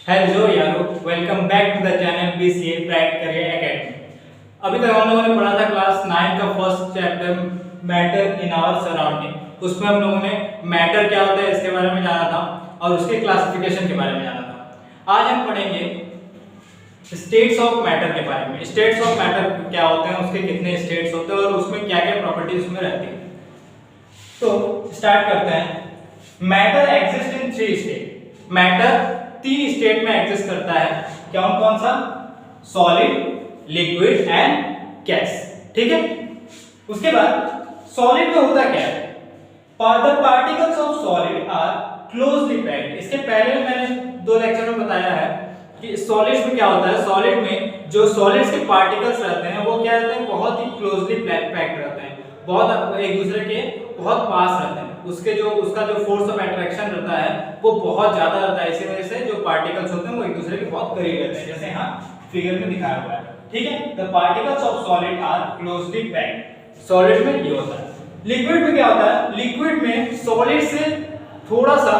Hello यारो, welcome back to the channel BCA bright career academy. अभी तक हम लोगों ने पढ़ा था क्लास 9 का first chapter matter in our surrounding. उसमें हम लोगों ने मैटर क्या होता है इसके बारे में जाना था और उसके क्लासिफिकेशन के बारे में जाना था। आज हम पढ़ेंगे स्टेट्स ऑफ मैटर के बारे में। स्टेट्स ऑफ मैटर क्या होते हैं, उसके कितने स्टेट्स होते हैं और उसमें क्या क्या प्रॉपर्टीज उसमें रहती है। तो स्टार्ट करते हैं। Matter exist in 3 state. Matter 3 state में एग्जिस्ट करता है। कौन कौन सा? Solid, liquid and gas. ठीक है। उसके बाद सॉलिड में होता क्या है? The particles of solid are closely packed. इसके पहले मैंने 2 लेक्चर में बताया है कि सॉलिड्स में क्या होता है। सॉलिड में जो सॉलिड्स के पार्टिकल्स रहते हैं वो क्या रहते हैं, बहुत ही क्लोजली पैक्ड रहते हैं, बहुत एक दूसरे के बहुत पास रहते हैं। उसका जो फोर्स ऑफ अट्रैक्शन रहता है वो बहुत ज्यादा रहता है। इसी वजह से जो पार्टिकल्स होते हैं वो एक दूसरे के बहुत करीब रहते हैं, जैसे यहाँ फिगर में दिखाया हुआ है। ठीक है। The particles of solid are closely packed. Solid में ये होता है। लिक्विड में क्या होता है? लिक्विड में सॉलिड से थोड़ा सा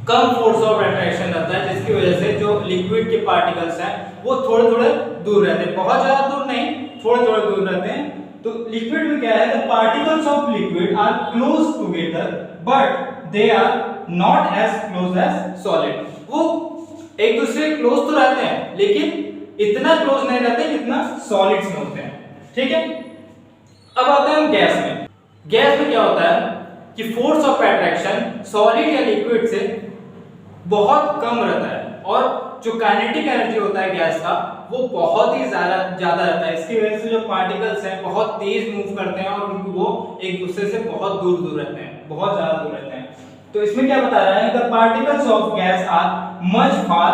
कम फोर्स ऑफ अट्रैक्शन रहता है, जिसकी वजह से जो लिक्विड के पार्टिकल्स हैं वो थोड़े थोड़े दूर रहते हैं, बहुत ज्यादा दूर नहीं, थोड़े थोड़े दूर रहते हैं। तो लिक्विड में क्या है? The particles of liquid are close together but they are not as close as solid. वो एक दूसरे के क्लोज तो रहते हैं लेकिन इतना क्लोज नहीं रहते जितना सॉलिड्स में होते हैं। ठीक है। अब आते हैं गैस में। गैस में क्या होता है कि फोर्स ऑफ अट्रैक्शन सॉलिड या लिक्विड से बहुत कम रहता है और जो काइनेटिक एनर्जी होता है गैस का वो बहुत ही ज्यादा रहता है। इसकी वजह से जो पार्टिकल्स हैं बहुत तेज मूव करते हैं और वो एक दूसरे से बहुत दूर दूर रहते हैं, बहुत ज्यादा दूर रहते हैं। तो इसमें क्या बता रहा है? The particles of gas are much far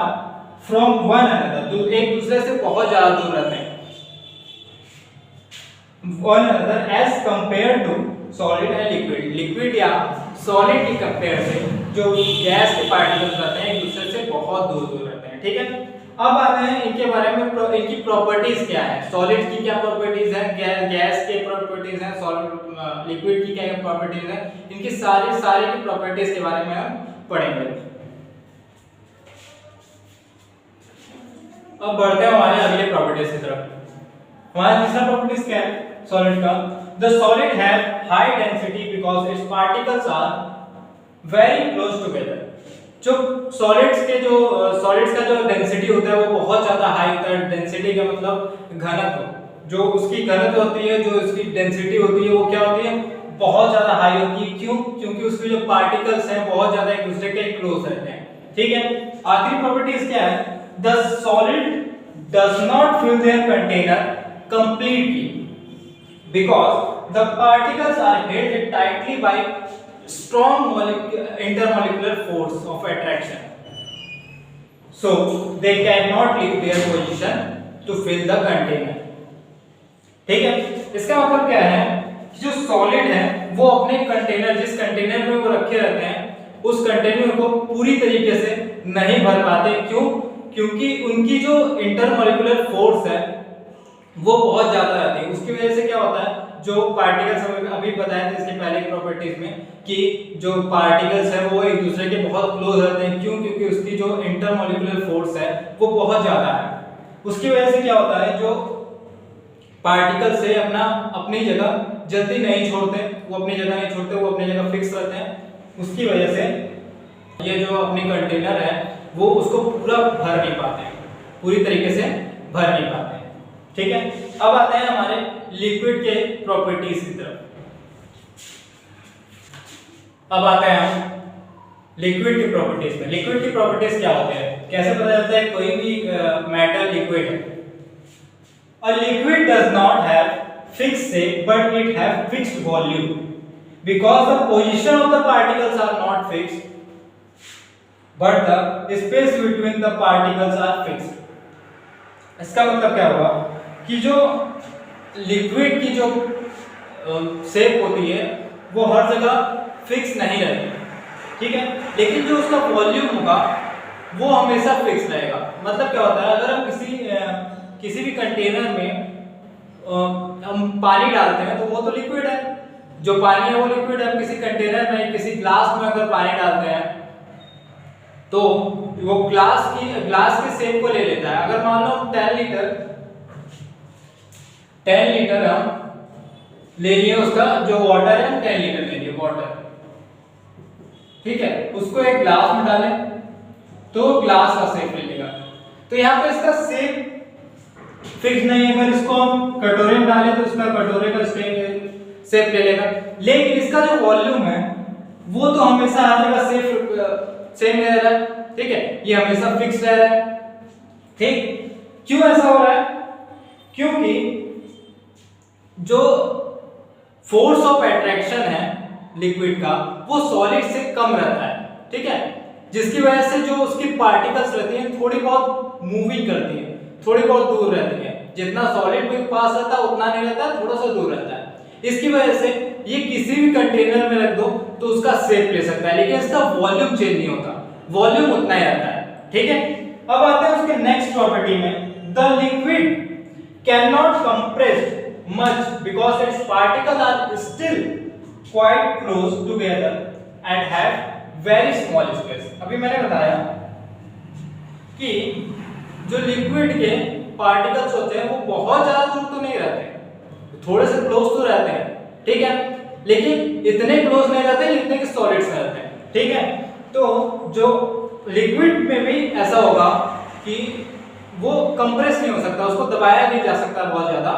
from one another. एक दूसरे से बहुत ज्यादा दूर रहते हैं one another as compare to solid and liquid. Liquid या सॉलिड की कंपेयर से जो गैस के पार्टिकल्स रहते हैं एक दूसरे से बहुत दूर दूर रहते हैं। ठीक है। अब आते हैं इनके बारे में, इनकी प्रॉपर्टीज क्या है। सॉलिड की क्या प्रॉपर्टीज है, गैस के प्रॉपर्टीज हैं, सॉलिड लिक्विड की क्या प्रॉपर्टीज है, इनकी सारी की प्रॉपर्टीज के बारे में हम पढ़ेंगे। अब बढ़ते हैं हमारे अगले प्रॉपर्टीज की तरफ। हमारा तीसरा प्रॉपर्टीज क्या है सॉलिड का? The solid have high density because its particles are very close together. जो सॉलिड्स का जो डेंसिटी होता है वो बहुत ज्यादा हाई होता है। डेंसिटी का मतलब घनत्व। जो उसकी घनत्व होती है, जो उसकी डेंसिटी होती है वो क्या होती है? बहुत ज्यादा हाई होती है। क्यों? क्योंकि उसके जो पार्टिकल्स हैं बहुत ज्यादा एक दूसरे के क्लोज रहते हैं। ठीक है। आखिरी प्रॉपर्टीज क्या है? The solid does not fill their container completely because the particles are held tightly by strong intermolecular force of attraction, so they cannot leave their position to fill the container. ठीक है। इसका मतलब क्या है कि जो सॉलिड है वो अपने कंटेनर, जिस कंटेनर में वो रखे रहते हैं उस कंटेनर को पूरी तरीके से नहीं भर पाते। क्यों? क्योंकि उनकी जो इंटरमोलिकुलर फोर्स है वो बहुत ज्यादा रहती है। उसकी वजह से क्या होता है, जो पार्टिकल्स हमें अभी बताया था इसके पहले की प्रॉपर्टीज में कि जो पार्टिकल्स है वो एक दूसरे के बहुत क्लोज रहते हैं। क्यों? क्योंकि उसकी जो इंटरमोलिकुलर फोर्स है वो बहुत ज्यादा है। उसकी वजह से क्या होता है, जो पार्टिकल्स है अपनी जगह जल्दी नहीं छोड़ते, वो अपनी जगह नहीं छोड़ते, वो अपनी जगह फिक्स रहते हैं। उसकी वजह से ये जो अपनी कंटेनर है वो उसको पूरा भर नहीं पाते हैं, पूरी तरीके से भर नहीं पाते हैं। ठीक है। अब आते हैं हमारे लिक्विड के प्रॉपर्टीज की तरफ। अब आते हैं हम लिक्विड की प्रॉपर्टीज में। लिक्विड की प्रॉपर्टीज क्या होते हैं, कैसे पता चलता है कोई भी मैटर लिक्विड है? A liquid does not have fixed shape but it have fixed volume because the position of the particles are not fixed but the space between the particles are fixed. इसका मतलब क्या हुआ कि जो liquid की जो shape होती है वो हर जगह फिक्स नहीं रहती। ठीक है। लेकिन जो उसका वॉल्यूम होगा वो हमेशा फिक्स रहेगा। मतलब क्या होता है, अगर हम किसी भी कंटेनर में हम पानी डालते हैं तो वो तो लिक्विड है, जो पानी है वो लिक्विड है। किसी कंटेनर में, किसी ग्लास में अगर पानी डालते हैं तो वो ग्लास के शेप को ले लेता है। अगर मान लो 10 लीटर हम ले लिए, उसका जो वाटर है 10 लीटर ले लिए वाटर, ठीक है, उसको एक ग्लास में डालें तो ग्लास का शेप ले लेगा। तो यहाँ पे इसका शेप फिक्स नहीं है। अगर इसको हम कटोरे में डालें तो इसका कटोरे का शेप ले लेगा, लेकिन इसका जो वॉल्यूम है वो तो हमेशा हर जगह सेम रह रहा है, ठीक है, ये हमेशा फिक्स रह रहा है। ठीक, क्यों ऐसा हो रहा है? क्योंकि जो फोर्स ऑफ अट्रैक्शन है लिक्विड का वो सॉलिड से कम रहता है, ठीक है, जिसकी वजह से जो उसकी पार्टिकल्स रहती हैं थोड़ी बहुत मूविंग करती हैं, थोड़ी बहुत दूर रहती हैं। जितना सॉलिड के पास रहता है उतना नहीं रहता, थोड़ा सा दूर रहता है। इसकी वजह से ये किसी भी कंटेनर में रख दो तो उसका शेप ले सकता है, लेकिन इसका वॉल्यूम चेंज नहीं होता, वॉल्यूम उतना ही रहता है, ठीक है। अब आते हैं उसके नेक्स्ट प्रॉपर्टी में, the liquid can not compress much because its particles are still quite close together and have very small space. अभी मैंने बताया कि जो लिक्विड के पार्टिकल्स होते हैं वो बहुत ज्यादा दूर तो नहीं रहते, थोड़े से क्लोज तो रहते हैं, ठीक है, लेकिन इतने क्लोज नहीं रहते जितने कि सॉलिड्स में रहते हैं, ठीक है। तो जो लिक्विड में भी ऐसा होगा कि वो कंप्रेस नहीं हो सकता, उसको दबाया नहीं जा सकता बहुत ज्यादा,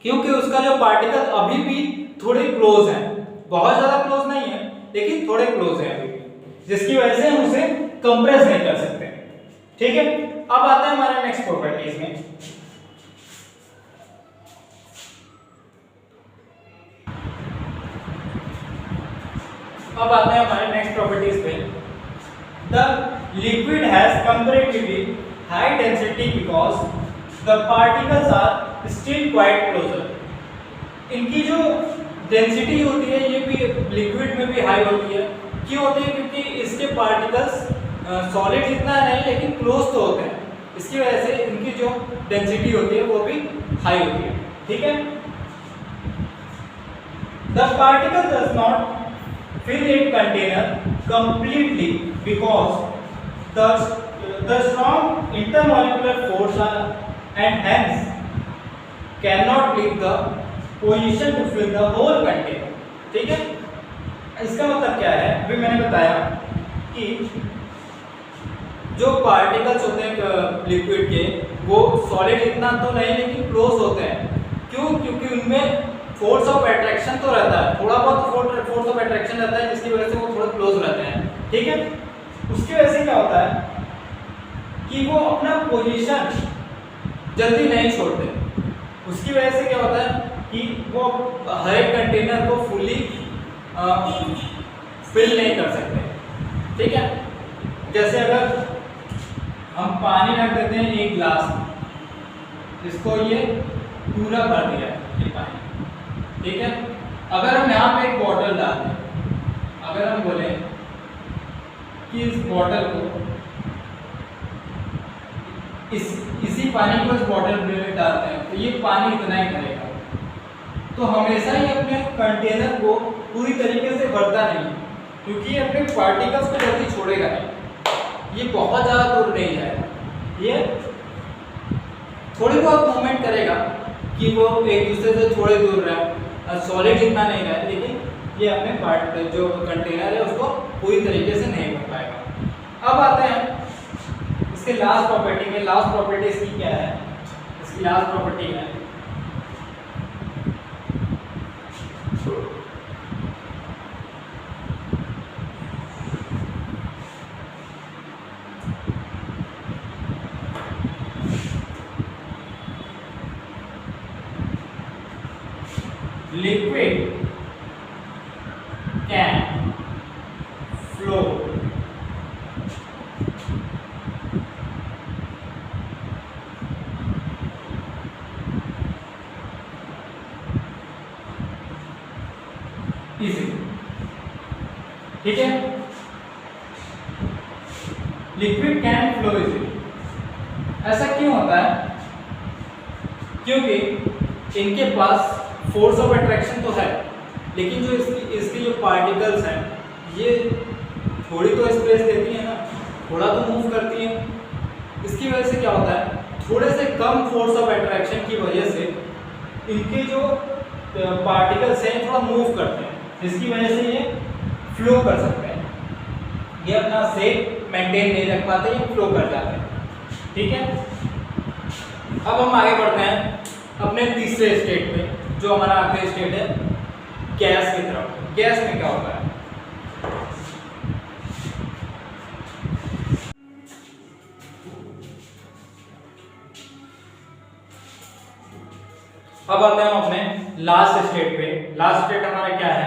क्योंकि उसका जो पार्टिकल अभी भी थोड़े क्लोज हैं, बहुत ज्यादा क्लोज नहीं है लेकिन थोड़े क्लोज हैं अभी भी, जिसकी वजह से हम उसे कंप्रेस नहीं कर सकते, ठीक है। अब आते हैं हमारे नेक्स्ट प्रॉपर्टीज में। अब आते हैं हमारे नेक्स्ट प्रॉपर्टीज पे। The liquid has comparatively high density because the particles are still quite closer. इनकी जो डेंसिटी होती है ये भी लिक्विड में भी हाई होती है। क्यों होती है? क्योंकि इसके पार्टिकल्स सॉलिड जितना नहीं लेकिन क्लोज तो होते हैं, इसकी वजह से इनकी जो डेंसिटी होती है वो भी हाई होती है, ठीक है। The particle does not fill its container completely because the strong intermolecular force and hence cannot leave the position to fill the whole container, ठीक है। इसका मतलब क्या है? अभी मैंने बताया कि जो पार्टिकल्स होते हैं लिक्विड के वो सॉलिड इतना तो नहीं लेकिन क्लोज होते हैं। क्यों? क्योंकि उनमें फोर्स ऑफ अट्रैक्शन तो रहता है, थोड़ा बहुत फोर्स ऑफ अट्रैक्शन रहता है जिसकी वजह से वो थोड़ा क्लोज रहते हैं, ठीक है। उसकी वजह से क्या होता है कि वो अपना पोजीशन जल्दी नहीं छोड़ते। उसकी वजह से क्या होता है कि वो हर एक कंटेनर को फुली फिल नहीं कर सकते, ठीक है। जैसे अगर हम पानी रख देते हैं एक गिलास, इसको ये पूरा भर दिया ये पानी, ठीक है। अगर हम यहाँ पे एक बॉटल डाल दें, अगर हम बोले कि इस बॉटल को इसी पानी को इस बॉटल में डालते हैं तो ये पानी इतना ही भरेगा, तो हमेशा ही अपने कंटेनर को पूरी तरीके से भरता नहीं है, क्योंकि ये अपने पार्टिकल्स को जल्दी छोड़ेगा नहीं, ये बहुत ज़्यादा दूर नहीं जाएगा, ये थोड़ी बहुत मूवमेंट करेगा कि वो एक दूसरे से थोड़े दूर रहे, सॉलिड इतना नहीं रहे, लेकिन ये अपने पार्ट जो कंटेनर है उसको पूरी तरीके से नहीं भर पाएगा। अब आते हैं इसके लास्ट प्रॉपर्टी में। लास्ट प्रॉपर्टी इसकी क्या है? इसकी लास्ट प्रॉपर्टी है liquid can flow easily, ठीक है। Liquid can flow easily. ऐसा क्यों होता है? क्योंकि इनके पास फोर्स ऑफ अट्रैक्शन तो है, लेकिन जो इसकी जो पार्टिकल्स हैं ये थोड़ी तो स्पेस देती है ना, थोड़ा तो मूव करती हैं। इसकी वजह से क्या होता है, थोड़े से कम फोर्स ऑफ अट्रैक्शन की वजह से इनके जो पार्टिकल्स हैं थोड़ा मूव करते हैं, जिसकी वजह से ये फ्लो कर सकते हैं। ये अपना शेप मेंटेन नहीं रख पाते, ये फ्लो कर जाते हैं। ठीक है, अब हम आगे बढ़ते हैं अपने तीसरे स्टेट में, जो हमारा आखिरी स्टेट है गैस की तरफ। गैस में क्या होता है, अब आते हैं हम अपने लास्ट स्टेट पे। लास्ट स्टेट हमारा क्या है,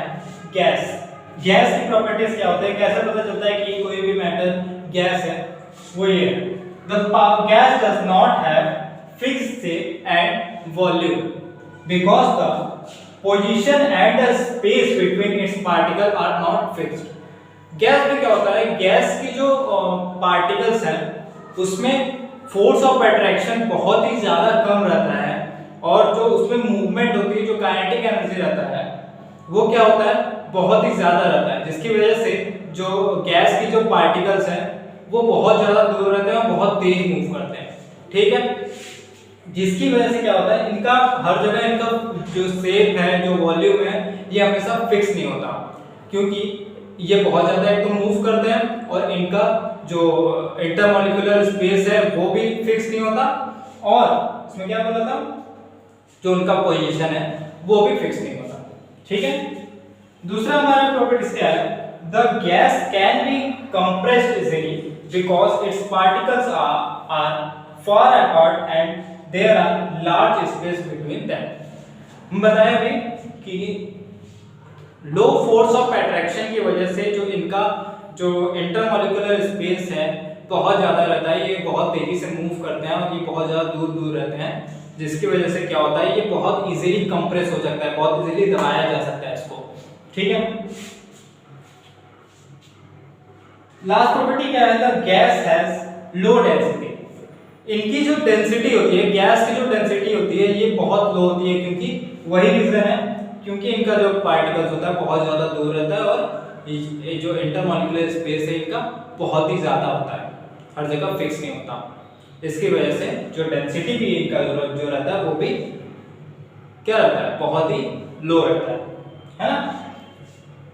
गैस। गैस की प्रॉपर्टीज क्या होते हैं, कैसे पता चलता है कि कोई भी मैटर गैस है, वो ये है, the gas does not have fixed shape and volume because the position and the space between its particle are not fixed. Gas में क्या होता है, गैस की जो पार्टिकल्स हैं उसमें फोर्स ऑफ अट्रैक्शन बहुत ही ज्यादा कम रहता है, और जो उसमें मूवमेंट होती है, जो काइनेटिक एनर्जी रहता है, वो क्या होता है, बहुत ही ज्यादा रहता है, जिसकी वजह से जो गैस की जो पार्टिकल्स हैं वो बहुत ज्यादा दूर रहते हैं और बहुत तेज मूव करते हैं। ठीक है, जिसकी वजह से क्या होता है, इनका हर जगह इनका जो शेप है, जो वॉल्यूम है, ये हमेशा फिक्स नहीं होता, क्योंकि ये बहुत ज्यादा एक तो मूव करते हैं और इनका जो इंटरमॉलिक्यूलर स्पेस है वो भी फिक्स नहीं होता, और इसमें क्या बोला था, जो उनका पोजीशन है वो भी फिक्स नहीं होता। ठीक है, दूसरा हमारा प्रॉपर्टीज क्या है, the gas can be compressed easily because its particles are far apart and there are large space between them. हम बताया भी कि लो फोर्स ऑफ अट्रैक्शन की वजह से जो इनका जो इंटरमॉलिक्यूलर स्पेस है बहुत ज्यादा रहता है, ये बहुत तेजी से मूव करते हैं और ये बहुत ज्यादा दूर दूर रहते हैं, जिसकी वजह से क्या होता है, ये बहुत इजीली कंप्रेस हो सकता है, बहुत इजीली दबाया जा सकता है इसको। ठीक है, लास्ट प्रॉपर्टी क्या है, the gas has low density. इनकी जो डेंसिटी होती है, गैस की जो डेंसिटी होती है, ये बहुत लो होती है, क्योंकि वही रीजन है, क्योंकि इनका जो पार्टिकल्स होता है बहुत ज्यादा दूर रहता है और ये जो इंटरमॉलिक्यूलर स्पेस है इनका बहुत ही ज्यादा होता है, हर जगह फिक्स नहीं होता। इसकी वजह से जो डेंसिटी भी इनका जो रहता है वो भी क्या रहता है, बहुत ही लो रहता है ना।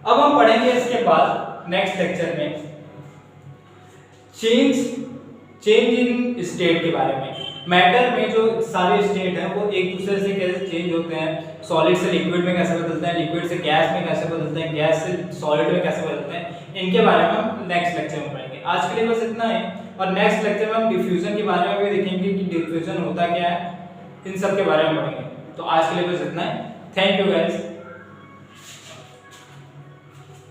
अब हम पढ़ेंगे इसके बाद नेक्स्ट लेक्चर में चेंज इन स्टेट के बारे में। मैटर में जो सारे स्टेट हैं वो एक दूसरे से कैसे चेंज होते हैं, सॉलिड से लिक्विड में कैसे बदलते हैं, लिक्विड से गैस में कैसे बदलते हैं, गैस से सॉलिड में कैसे बदलते हैं, इनके बारे में हम नेक्स्ट लेक्चर में पढ़ेंगे। आज के लिए बस इतना है, और नेक्स्ट लेक्चर में हम डिफ्यूजन के बारे में भी देखेंगे कि डिफ्यूजन होता क्या है, इन सब के बारे में पढ़ेंगे। तो आज के लिए बस इतना है। Thank you guys.